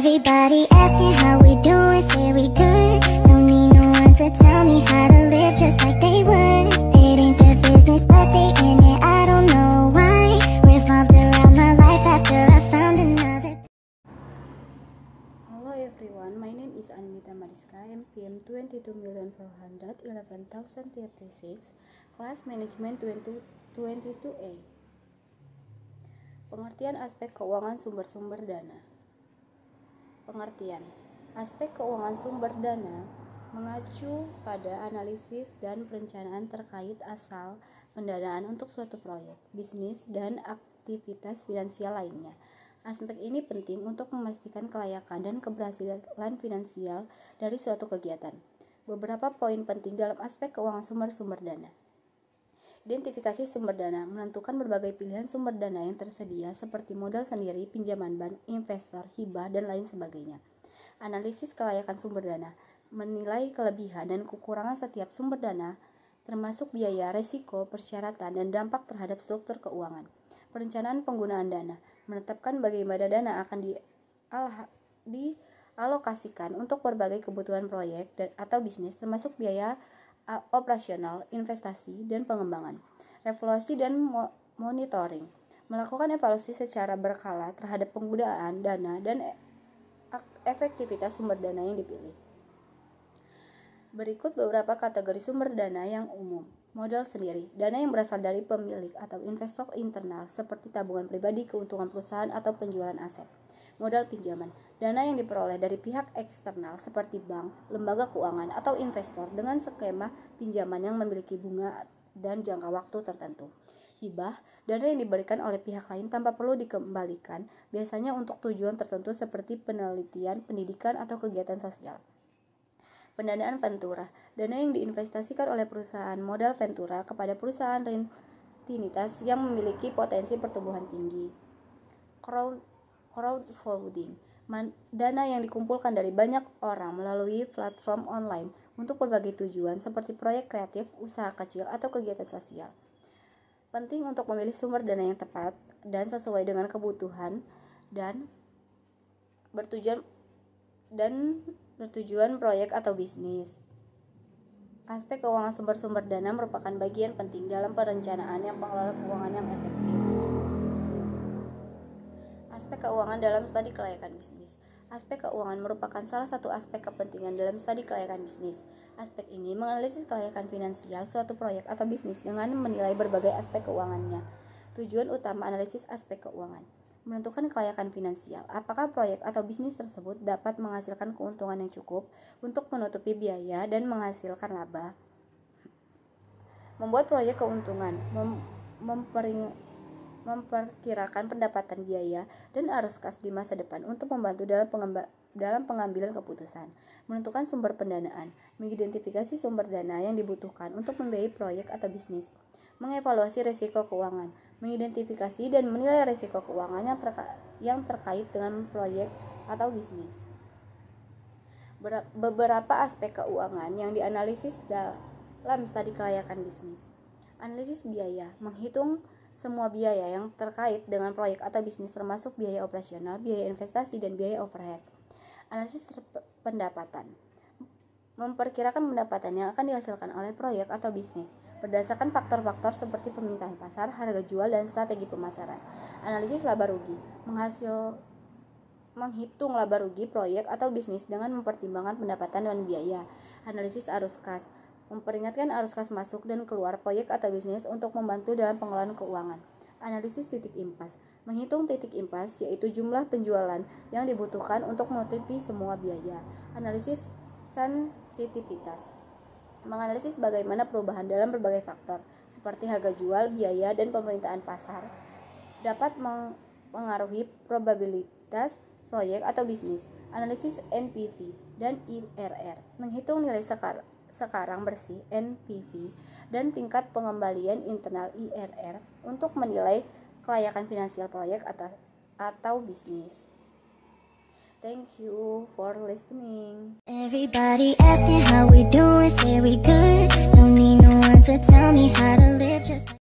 Everybody asking how we doing, say we good. Don't need no one to tell me how to live just like they would. It ain't their business but they in it, I don't know why. Revolved around my life after I found another. Hello everyone, my name is Anindita Mariska, MPM 22,411,036, Class Management 22A. Pengertian aspek keuangan sumber-sumber dana. Pengertian aspek keuangan sumber dana mengacu pada analisis dan perencanaan terkait asal pendanaan untuk suatu proyek, bisnis, dan aktivitas finansial lainnya. Aspek ini penting untuk memastikan kelayakan dan keberhasilan finansial dari suatu kegiatan. Beberapa poin penting dalam aspek keuangan sumber-sumber dana. Identifikasi sumber dana menentukan berbagai pilihan sumber dana yang tersedia seperti modal sendiri, pinjaman bank, investor, hibah, dan lain sebagainya. Analisis kelayakan sumber dana menilai kelebihan dan kekurangan setiap sumber dana, termasuk biaya, resiko, persyaratan, dan dampak terhadap struktur keuangan. Perencanaan penggunaan dana menetapkan bagaimana dana akan dialokasikan untuk berbagai kebutuhan proyek atau bisnis, termasuk biaya operasional, investasi, dan pengembangan. Evaluasi dan monitoring melakukan evaluasi secara berkala terhadap penggunaan dana dan efektivitas sumber dana yang dipilih. Berikut beberapa kategori sumber dana yang umum. Modal sendiri, dana yang berasal dari pemilik atau investor internal seperti tabungan pribadi, keuntungan perusahaan, atau penjualan aset. Modal pinjaman, dana yang diperoleh dari pihak eksternal seperti bank, lembaga keuangan, atau investor dengan skema pinjaman yang memiliki bunga dan jangka waktu tertentu. Hibah, dana yang diberikan oleh pihak lain tanpa perlu dikembalikan, biasanya untuk tujuan tertentu seperti penelitian, pendidikan, atau kegiatan sosial. Pendanaan ventura, dana yang diinvestasikan oleh perusahaan modal ventura kepada perusahaan rutinitas yang memiliki potensi pertumbuhan tinggi. Crowdfunding, dana yang dikumpulkan dari banyak orang melalui platform online untuk berbagai tujuan seperti proyek kreatif, usaha kecil, atau kegiatan sosial. Penting untuk memilih sumber dana yang tepat dan sesuai dengan kebutuhan dan bertujuan proyek atau bisnis. Aspek keuangan sumber-sumber dana merupakan bagian penting dalam perencanaan yang pengelolaan keuangan yang efektif. Aspek keuangan dalam studi kelayakan bisnis. Aspek keuangan merupakan salah satu aspek kepentingan dalam studi kelayakan bisnis. Aspek ini menganalisis kelayakan finansial suatu proyek atau bisnis dengan menilai berbagai aspek keuangannya. Tujuan utama analisis aspek keuangan: menentukan kelayakan finansial. Apakah proyek atau bisnis tersebut dapat menghasilkan keuntungan yang cukup untuk menutupi biaya dan menghasilkan laba. Membuat proyek keuntungan, memperkirakan pendapatan biaya dan arus kas di masa depan untuk membantu dalam pengambilan keputusan. Menentukan sumber pendanaan, mengidentifikasi sumber dana yang dibutuhkan untuk membiayai proyek atau bisnis. Mengevaluasi risiko keuangan, mengidentifikasi dan menilai risiko keuangan yang terkait dengan proyek atau bisnis. Beberapa aspek keuangan yang dianalisis dalam studi kelayakan bisnis. Analisis biaya, menghitung semua biaya yang terkait dengan proyek atau bisnis termasuk biaya operasional, biaya investasi, dan biaya overhead. Analisis pendapatan, memperkirakan pendapatan yang akan dihasilkan oleh proyek atau bisnis berdasarkan faktor-faktor seperti permintaan pasar, harga jual, dan strategi pemasaran. Analisis laba rugi, menghitung laba rugi proyek atau bisnis dengan mempertimbangkan pendapatan dan biaya. Analisis arus kas, memperingatkan arus kas masuk dan keluar proyek atau bisnis untuk membantu dalam pengelolaan keuangan. Analisis titik impas, menghitung titik impas yaitu jumlah penjualan yang dibutuhkan untuk menutupi semua biaya. Analisis sensitivitas, menganalisis bagaimana perubahan dalam berbagai faktor seperti harga jual, biaya, dan permintaan pasar dapat mengaruhi probabilitas proyek atau bisnis. Analisis NPV dan IRR, menghitung nilai sekarang bersih NPV dan tingkat pengembalian internal IRR untuk menilai kelayakan finansial proyek atau bisnis. Thank you for listening. Everybody asking how we doing, say we good. Don't need no one to tell me how to live just